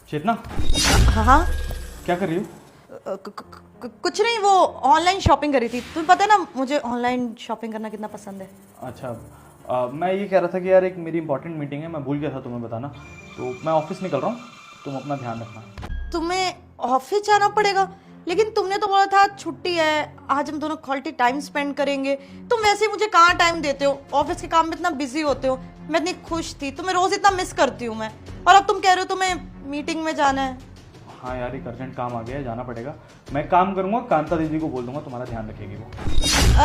चेतना, हाँ हाँ। क्या कर रही हो? कुछ नहीं, वो ऑनलाइन शॉपिंग करी थी। तुम्हें पता है ना मुझे ऑनलाइन शॉपिंग करना कितना पसंद है। अच्छा, मैं ये कह रहा था कि यार एक मेरी इंपॉर्टेंट मीटिंग है, मैं भूल गया था तुम्हें बताना। तो मैं ऑफिस निकल रहा हूँ, तुम अपना ध्यान रखना। तुम्हें ऑफिस जाना पड़ेगा, लेकिन तुमने तो बोला था छुट्टी है, आज हम दोनों क्वालिटी टाइम स्पेंड करेंगे। तुम वैसे ही मुझे कहाँ टाइम देते हो, ऑफिस के काम में इतना बिजी होते हो। मैं इतनी खुश थी, तुम्हें रोज इतना मिस करती हूँ मैं, और अब तुम कह रहे हो तुम्हें मीटिंग में जाना है। हाँ यार, एक अर्जेंट काम आ गया है, जाना पड़ेगा। मैं एक काम करूँगा, कांता दीदी को बोल दूंगा, तुम्हारा ध्यान रखेगी वो।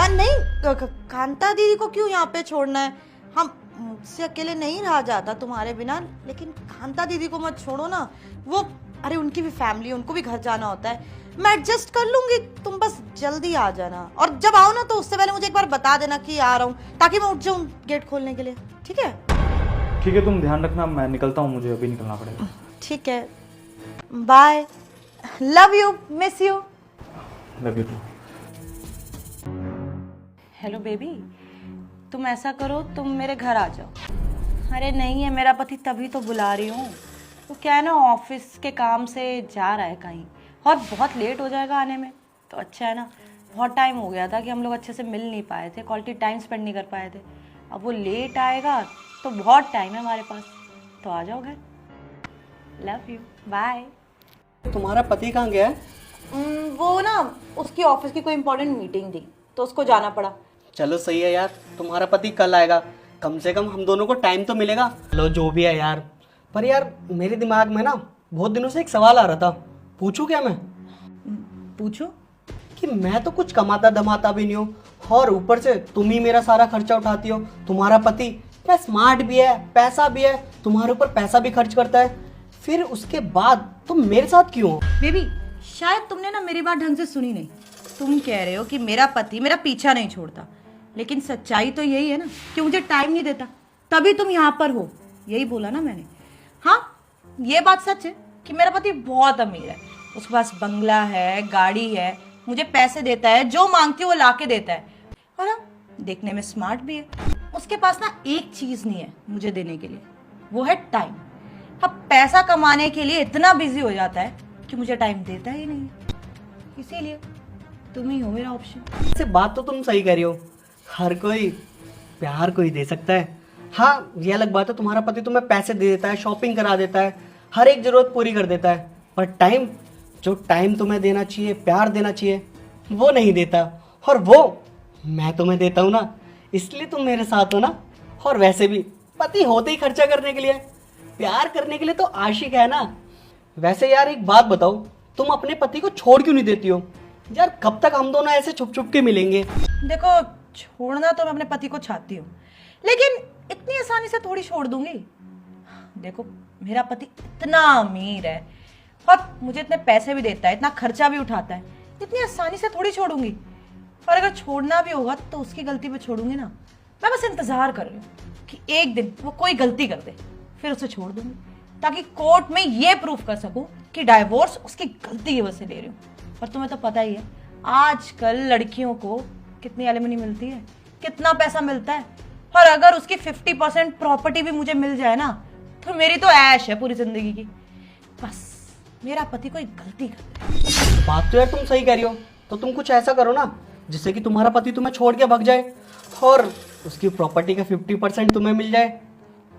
नहीं, कांता दीदी को क्यों यहाँ पे छोड़ना है? हम मुझसे अकेले नहीं रहा जाता तुम्हारे बिना, लेकिन कांता दीदी को मत छोड़ो ना। वो, अरे उनकी भी फैमिली है, उनको भी घर जाना होता है। मैं एडजस्ट कर लूंगी, तुम बस जल्दी आ जाना। और जब आओ ना तो उससे पहले मुझे एक बार बता देना कि आ रहा हूँ, ताकि मैं उठ जाऊँ गेट खोलने के लिए। ठीक है? ठीक है, तुम ध्यान रखना, मैं निकलता हूँ, मुझे अभी निकलना पड़ेगा। ठीक है, bye. Love you, miss you. Love you too. Hello baby, तुम ऐसा करो, तुम मेरे घर आ जाओ। अरे नहीं है मेरा पति, तभी तो बुला रही हूँ। वो क्या है ना, ऑफिस के काम से जा रहा है कहीं, और बहुत लेट हो जाएगा आने में। तो अच्छा है ना, बहुत टाइम हो गया था कि हम लोग अच्छे से मिल नहीं पाए थे, क्वालिटी टाइम स्पेंड नहीं कर पाए थे। अब वो लेट आएगा तो बहुत टाइम है हमारे पास, तो आ जाओ घर। Love you, bye. तुम्हारा पति कहाँ गया है? वो ना, उसकी ऑफिस की कोई इंपॉर्टेंट मीटिंग थी तो उसको जाना पड़ा। चलो सही है यार, तुम्हारा पति कल आएगा, कम से कम हम दोनों को टाइम तो मिलेगा। चलो जो भी है यार, पर यार मेरे दिमाग में ना बहुत दिनों से एक सवाल आ रहा था, पूछूं क्या मैं? पूछो। कि मैं तो कुछ कमाता धमाता भी नहीं हूँ, और ऊपर से तुम ही मेरा सारा खर्चा उठाती हो। तुम्हारा पति इतना स्मार्ट भी है, पैसा भी है, तुम्हारे ऊपर पैसा भी खर्च करता है, फिर उसके बाद तुम मेरे साथ क्यों हो? बेबी, शायद तुमने ना मेरी बात ढंग से सुनी नहीं। तुम कह रहे हो कि मेरा पति मेरा पीछा नहीं छोड़ता, लेकिन सच्चाई तो यही है ना कि मुझे टाइम नहीं देता, तभी तुम यहाँ पर हो। यही बोला ना मैंने। हाँ, ये बात सच है कि मेरा पति बहुत अमीर है, उसके पास बंगला है, गाड़ी है, मुझे पैसे देता है, जो मांगती हूँ वो ला के देता है, और हाँ, देखने में स्मार्ट भी है। उसके पास ना एक चीज नहीं है मुझे देने के लिए, वो है टाइम। अब पैसा कमाने के लिए इतना बिजी हो जाता है कि मुझे टाइम देता ही नहीं है। इसीलिए तुम ही हो मेरा ऑप्शन। वैसे बात तो तुम सही कह रही हो, हर कोई प्यार को ही दे सकता है। हाँ, ये अलग बात है तुम्हारा पति तुम्हें पैसे दे देता है, शॉपिंग करा देता है, हर एक जरूरत पूरी कर देता है, पर टाइम, जो टाइम तुम्हें देना चाहिए, प्यार देना चाहिए, वो नहीं देता। और वो मैं तुम्हें देता हूँ ना, इसलिए तुम मेरे साथ हो ना। और वैसे भी पति होते ही खर्चा करने के लिए, प्यार करने के लिए तो आशिक है ना। वैसे यार एक बात बताओ, तुम अपने पति को छोड़ क्यों नहीं देती हो? यार कब तक हम दोनों ऐसे छुप छुप के मिलेंगे? देखो, छोड़ना तो मैं अपने पति को चाहती हूँ, लेकिन इतनी आसानी से थोड़ी छोड़ दूंगी। देखो, मेरा पति इतना अमीर है और मुझे इतने पैसे भी देता है, इतना खर्चा भी उठाता है, इतनी आसानी से थोड़ी छोड़ूंगी। और अगर छोड़ना भी होगा तो उसकी गलती पे छोड़ूंगी ना। मैं बस इंतजार कर रही हूँ कि एक दिन वो कोई गलती कर दे, फिर उसे छोड़ दूंगी, ताकि कोर्ट में ये प्रूफ कर सकूं कि डाइवोर्स उसकी गलती की वजह से ले रही हूँ। और तुम्हें तो पता ही है आजकल लड़कियों को कितनी एलिमनी मिलती है, कितना पैसा मिलता है। और अगर उसकी 50% प्रॉपर्टी भी मुझे मिल जाए ना, तो मेरी तो ऐश है पूरी जिंदगी की। बस मेरा पति कोई गलती कर दे। बात तो यार तुम सही कह रही हो, तो तुम कुछ ऐसा करो ना जिससे कि तुम्हारा पति तुम्हें छोड़ के भाग जाए और उसकी प्रॉपर्टी का 50% तुम्हें मिल जाए।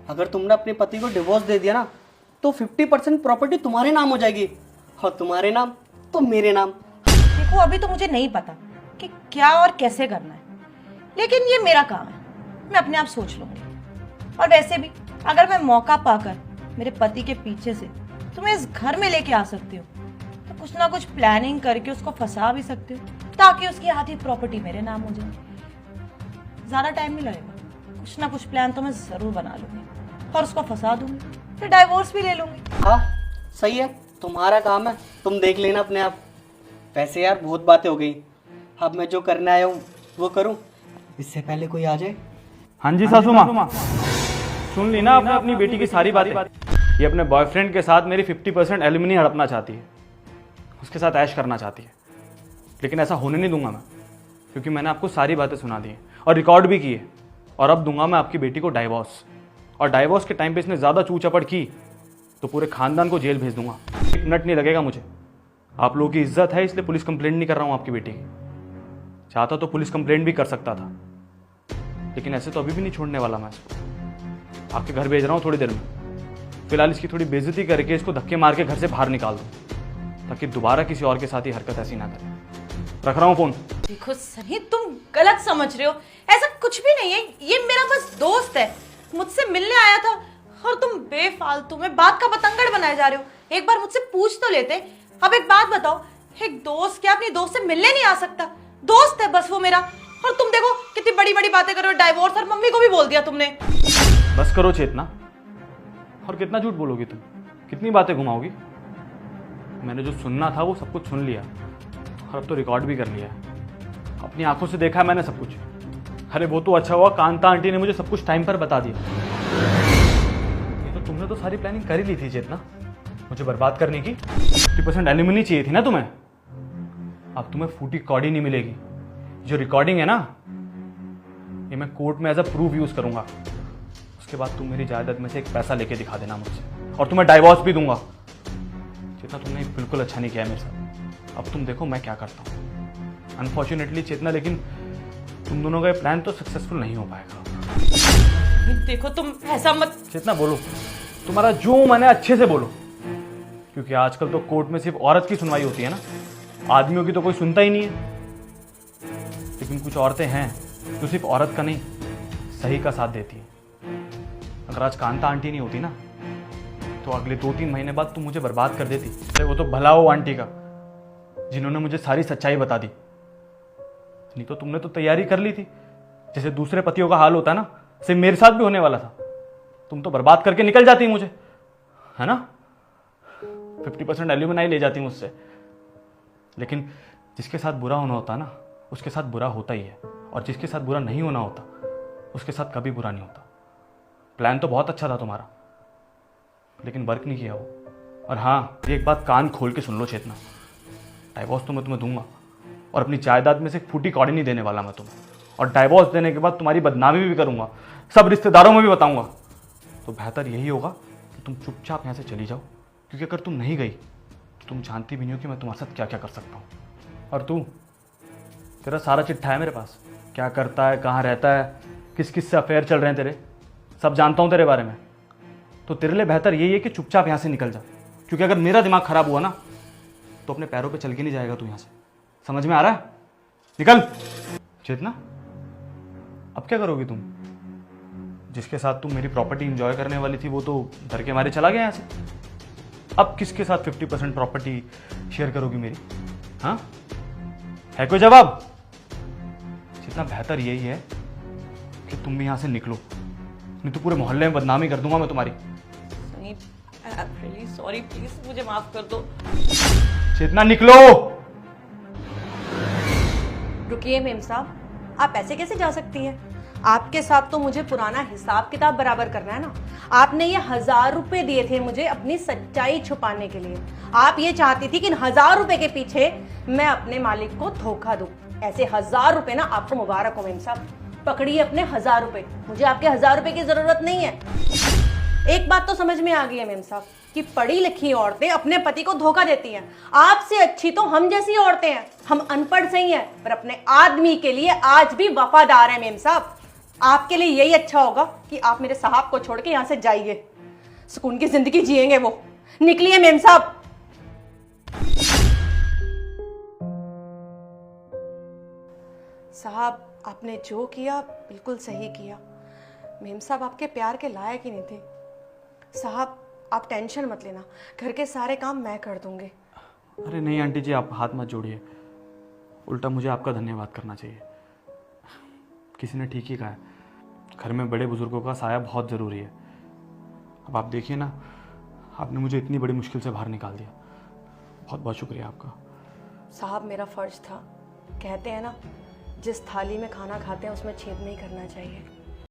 अगर तुमने अपने पति को डिवोर्स दे दिया ना, तो 50% प्रॉपर्टी तुम्हारे नाम हो जाएगी, और तुम्हारे नाम तो मेरे नाम। देखो, अभी तो मुझे नहीं पता कि क्या और कैसे करना है, लेकिन ये मेरा काम है, मैं अपने आप सोच लूंगी। और वैसे भी अगर मैं मौका पाकर मेरे पति के पीछे से तुम्हें इस घर में लेके आ सकती हूँ, तो कुछ ना कुछ प्लानिंग करके उसको फंसा भी सकती हूँ, ताकि उसकी आधी प्रॉपर्टी मेरे नाम हो जाए। ज्यादा टाइम नहीं लगेगा, कुछ ना कुछ प्लान तो मैं जरूर बना लूंगी और उसको फंसा दूंगी, फिर डाइवोर्स भी ले लूंगी। हाँ सही है, तुम्हारा काम है, तुम देख लेना अपने आप। वैसे यार बहुत बातें हो गई, अब मैं जो करने आया हूँ वो करूँ, इससे पहले कोई आ जाए। हाँ जी सासू माँ, सुन ली ना आपने अपनी बेटी की सारी बातें। ये अपने बॉयफ्रेंड के साथ मेरी 50% एलिमनी हड़पना चाहती है, उसके साथ ऐश करना चाहती है, लेकिन ऐसा होने नहीं दूंगा मैं, क्योंकि मैंने आपको सारी बातें सुना दी हैं और रिकॉर्ड भी किए। और अब दूंगा मैं आपकी बेटी को डाइवोर्स, और डाइवोर्स के टाइम पे इसने ज़्यादा चू चपड़ की तो पूरे खानदान को जेल भेज दूंगा, एक मिनट नहीं लगेगा मुझे। आप लोगों की इज्जत है इसलिए पुलिस कंप्लेंट नहीं कर रहा हूँ आपकी बेटी की। चाहता तो पुलिस कंप्लेंट भी कर सकता था, लेकिन ऐसे तो अभी भी नहीं छोड़ने वाला मैं इसको। आपके घर भेज रहा हूँ थोड़ी देर में। फिलहाल इसकी थोड़ी बेइज्जती करके इसको धक्के मार के घर से बाहर निकाल दूँ, ताकि दोबारा किसी और के साथ ही हरकत ऐसी ना करे। रख रहा हूँ फोन। देखो सनी, तुम गलत समझ रहे हो, ऐसा कुछ भी नहीं है। ये मेरा बस दोस्त है, मुझसे मिलने आया था और तुम बेफालतू में बात का बतंगड़ बनाए जा रहे हो। एक बार मुझसे पूछ तो लेते। अब एक बात बताओ, एक दोस्त क्या अपनी दोस्त से मिलने नहीं आ सकता? दोस्त है बस वो मेरा। और तुम देखो कितनी बड़ी बड़ी बातें कर रहे हो, डाइवोर्स, और मम्मी को भी बोल दिया तुमने। बस करो चेतना, और कितना झूठ बोलोगी तुम, कितनी बातें घुमाओगी? मैंने जो सुनना था वो सब कुछ सुन लिया, और अब तो रिकॉर्ड भी कर लिया। अपनी आंखों से देखा है मैंने सब कुछ। अरे वो तो अच्छा हुआ कांता आंटी ने मुझे सब कुछ टाइम पर बता दिया। ये तो तुमने तो सारी प्लानिंग कर ही ली थी चेतना, मुझे बर्बाद करने की। 50% एलिमनी चाहिए थी ना तुम्हें। अब तुम्हें फूटी कौड़ी नहीं मिलेगी। जो रिकॉर्डिंग है ना, ये मैं कोर्ट में एज अ प्रूफ यूज करूंगा। उसके बाद तुम मेरी जायदाद में से एक पैसा लेके दिखा देना मुझसे, और तुम्हें डाइवोर्स भी दूंगा। चेतना, तुमने बिल्कुल अच्छा नहीं किया मेरे साथ। अब तुम देखो मैं क्या करता हूँ। अनफॉर्चुनेटली चेतना, लेकिन तुम दोनों का ये प्लान तो सक्सेसफुल नहीं हो पाएगा। देखो तुम ऐसा मत। चेतना बोलो, तुम्हारा जो मन है अच्छे से बोलो, क्योंकि आजकल तो कोर्ट में सिर्फ औरत की सुनवाई होती है ना, आदमियों की तो कोई सुनता ही नहीं है। लेकिन कुछ औरतें हैं जो सिर्फ औरत का नहीं, सही का साथ देती है। अगर आज कांता आंटी नहीं होती ना, तो अगले 2-3 महीने बाद तुम मुझे बर्बाद कर देती। अरे वो तो भला हो आंटी का, जिन्होंने मुझे सारी सच्चाई बता दी। नहीं तो तुमने तो तैयारी कर ली थी, जैसे दूसरे पतियों का हाल होता है ना, सिर्फ मेरे साथ भी होने वाला था। तुम तो बर्बाद करके निकल जाती मुझे, है ना? 50% एल्यूमिनाई ले जाती मुझसे। लेकिन जिसके साथ बुरा होना होता है ना, उसके साथ बुरा होता ही है, और जिसके साथ बुरा नहीं होना होता, उसके साथ कभी बुरा नहीं होता। प्लान तो बहुत अच्छा था तुम्हारा, लेकिन वर्क नहीं किया वो। और हाँ, एक बात कान खोल के सुन लो चेतना, डाइवोर्स तो मैं तुम्हें दूंगा, और अपनी जायदाद में से एक फूटी कौड़ी नहीं देने वाला मैं तुम्हें। और डाइवोर्स देने के बाद तुम्हारी बदनामी भी करूंगा, सब रिश्तेदारों में भी बताऊंगा। तो बेहतर यही होगा कि तुम चुपचाप यहाँ से चली जाओ, क्योंकि अगर तुम नहीं गई तो तुम जानती भी नहीं हो कि मैं तुम्हारे साथ क्या क्या कर सकता हूँ। और तू, तेरा सारा चिट्ठा है मेरे पास, क्या करता है, कहाँ रहता है, किस किस से अफेयर चल रहे हैं तेरे, सब जानता हूँ तेरे बारे में। तो तेरे लिए बेहतर यही है कि चुपचाप यहाँ से निकल जा, क्योंकि अगर मेरा दिमाग खराब हुआ ना, तो अपने पैरों पे चल के नहीं जाएगा तू यहाँ से। समझ में आ रहा है? निकल। चेतना, अब क्या करोगी तुम? जिसके साथ तुम मेरी प्रॉपर्टी एंजॉय करने वाली थी, वो तो डर के मारे चला गया यहाँ से। अब किसके साथ 50% प्रॉपर्टी शेयर करोगी मेरी? हाँ, है कोई जवाब? जितना बेहतर यही है कि तुम भी यहाँ से निकलो, नहीं तो पूरे मोहल्ले में बदनामी कर दूंगा मैं तुम्हारी। Sunny, I am really sorry, please मुझे माफ कर दो। चेतना निकलो। रुकिए मेम साहब, आप ऐसे कैसे जा सकती हैं? आपके साथ तो मुझे पुराना हिसाब किताब बराबर करना है ना। आपने ये 1000 रुपए दिए थे मुझे अपनी सच्चाई छुपाने के लिए। आप ये चाहती थी कि इन 1000 रुपए के पीछे मैं अपने मालिक को धोखा दूं। ऐसे 1000 रुपए ना आपको मुबारक हो मेम साहब, पकड़िए अपने 1000 रुपए। मुझे आपके 1000 रुपए की जरूरत नहीं है। एक बात तो समझ में आ गई है मेम साहब कि पढ़ी लिखी औरतें अपने पति को धोखा देती हैं। आपसे अच्छी तो हम जैसी औरतें हैं। हम अनपढ़ सही हैं, पर अपने आदमी के लिए आज भी वफादार हैं मेम साहब। आपके लिए यही अच्छा होगा कि आप मेरे साहब को छोड़ के यहां से जाइए, सुकून की जिंदगी जिएंगे वो। निकलिए मेम साहब। साहब, आपने जो किया बिल्कुल सही किया। मेम साहब आपके प्यार के लायक ही नहीं थे। साहब, आप टेंशन मत लेना, घर के सारे काम मैं कर दूंगी। अरे नहीं आंटी जी, आप हाथ मत जोड़िए, उल्टा मुझे आपका धन्यवाद करना चाहिए। किसी ने ठीक ही कहा है, घर में बड़े बुजुर्गों का साया बहुत ज़रूरी है। अब आप देखिए ना, आपने मुझे इतनी बड़ी मुश्किल से बाहर निकाल दिया। बहुत बहुत शुक्रिया आपका। साहब, मेरा फर्ज था। कहते हैं ना, जिस थाली में खाना खाते हैं उसमें छेद नहीं करना चाहिए।